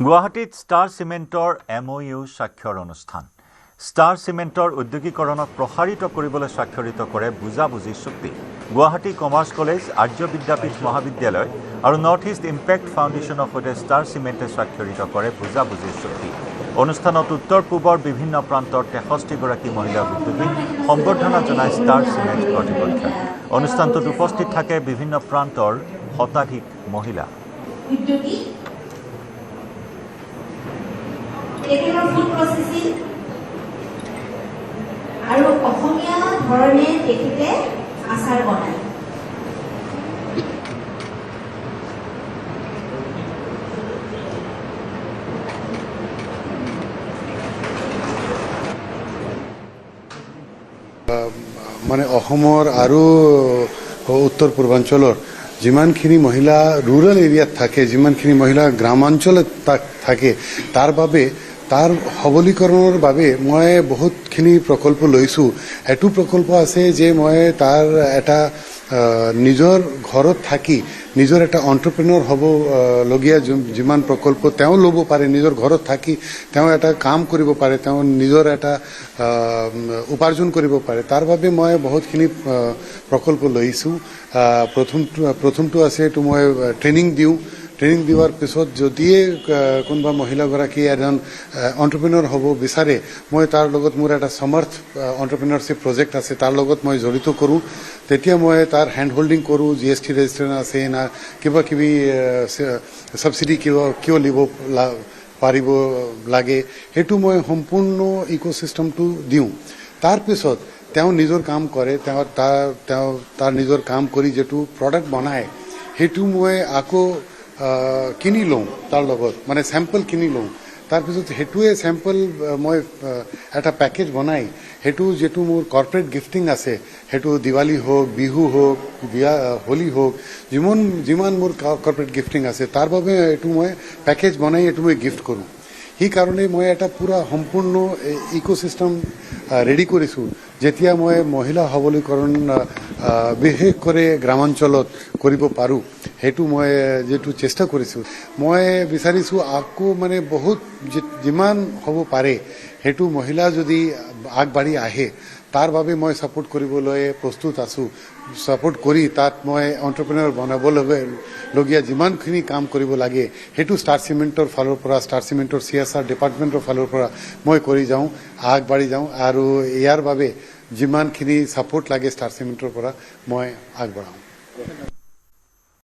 গুৱাহাটীত ষ্টাৰ চিমেণ্টৰ MOU স্বাক্ষৰ অনুষ্ঠান। ষ্টাৰ চিমেণ্টৰ উদ্যোগীকৰণক প্ৰসাৰিত কৰিবলৈ স্বাক্ষৰিত কৰে বুজাবুজি চুক্তি। গুৱাহাটী কমাৰ্চ কলেজ, আৰ্য বিদ্যাপীঠ মহাবিদ্যালয় আৰু নৰ্থ ইষ্ট ইম্পেক্ট ফাউণ্ডেশ্যনৰ সৈতে ষ্টাৰ চিমেণ্টে স্বাক্ষৰিত কৰে বুজাবুজি চুক্তি। অনুষ্ঠানত উত্তৰ পূবৰ বিভিন্ন প্ৰান্তৰ 63গৰাকী মহিলাক উদ্যোগীক সম্বৰ্ধনা জনায় ষ্টাৰ চিমেণ্ট কৰ্তৃপক্ষই। অনুষ্ঠানটোত উপস্থিত থাকে বিভিন্ন প্ৰান্তৰ শতাধিক মহিলা। ফুড প্ৰসেসিং আৰু অসমীয়া ধৰণে তেখেতে আচাৰ বনায়। মানে অসমৰ আৰু উত্তৰ পূৰ্বাঞ্চলৰ যিমানখিনি মহিলা ৰুৰাল এৰিয়াত থাকে, যিমানখিনি মহিলা গ্ৰামাঞ্চলত থাকে, তাৰ সবলীকৰণৰ বাবে মই বহুতখিনি প্ৰকল্প লৈছোঁ। এইটো প্ৰকল্প আছে যে মই তাৰ এটা নিজৰ ঘৰত থাকি নিজৰ এটা এণ্টাৰপ্ৰেনৰ হ'বলগীয়া যিমান প্ৰকল্প তেওঁ ল'ব পাৰে, নিজৰ ঘৰত থাকি তেওঁ এটা কাম কৰিব পাৰে, তেওঁ নিজৰ এটা উপাৰ্জন কৰিব পাৰে। তাৰ বাবে মই বহুতখিনি প্ৰকল্প লৈছোঁ। প্ৰথমটো আছে এইটো মই ট্ৰেইনিং দিওঁ। ট্ৰেইনিং দিয়াৰ পিছত যদিয়ে কোনোবা মহিলাগৰাকী এজন এণ্টাৰপ্ৰেনৰ হ'ব বিচাৰে, মই তাৰ লগত মোৰ এটা সমৰ্থ এণ্টাৰপ্ৰেনাৰশ্বিপ প্ৰজেক্ট আছে, তাৰ লগত মই জড়িত কৰোঁ। তেতিয়া মই তাৰ হেণ্ড হোল্ডিং কৰোঁ, GST ৰেজিষ্ট্ৰেশ্যন আছে না কিবা কিবি ছাবচিডি কিয় লিব পাৰিব লাগে, সেইটো মই সম্পূৰ্ণ ইক'চিষ্টেমটো দিওঁ। তাৰপিছত তেওঁ নিজৰ কাম কৰে, তাৰ নিজৰ কাম কৰি যিটো প্ৰডাক্ট বনায় সেইটো মই আকৌ কিনি লওঁ, তাৰ লগত মানে চেম্পল কিনি লওঁ। তাৰপিছত সেইটোৱে চেম্পল মই এটা পেকেজ বনাই সেইটো যিটো মোৰ কৰ্পৰেট গিফটিং আছে, সেইটো দিৱালী হওক, বিহু হওক, বিয়া হোলী হওক, যিমান মোৰ কৰ্পৰেট গিফটিং আছে তাৰ বাবে এইটো মই পেকেজ বনাই এইটো মই গিফ্ট কৰোঁ। সেইকাৰণে মই এটা পূৰা সম্পূৰ্ণ ইক'চিষ্টেম ৰেডি কৰিছোঁ। যেতিয়া মই মহিলা সবলীকৰণ বিশেষ কৰি গ্ৰামাঞ্চলত কৰিব পাৰোঁ, সেইটো মই যিটো চেষ্টা কৰিছোঁ, মই বিচাৰিছোঁ আকৌ মানে বহুত যিমান হ'ব পাৰে সেইটো মহিলা যদি আগবাঢ়ি আহে তাৰ বাবে মই ছাপোৰ্ট কৰিবলৈ প্ৰস্তুত আছোঁ। ছাপোৰ্ট কৰি তাত মই এণ্টাৰপ্ৰেনাৰ বনাবলগীয়া যিমানখিনি কাম কৰিব লাগে সেইটো ষ্টাৰ চিমেণ্টৰ ফালৰ পৰা, ষ্টাৰ চিমেণ্টৰ CSR ডিপাৰ্টমেণ্টৰ ফালৰ পৰা মই কৰি যাওঁ, আগবাঢ়ি যাওঁ। আৰু ইয়াৰ বাবে যিমানখিনি ছাপোৰ্ট লাগে ষ্টাৰ চিমেণ্টৰ পৰা মই আগবঢ়াওঁ।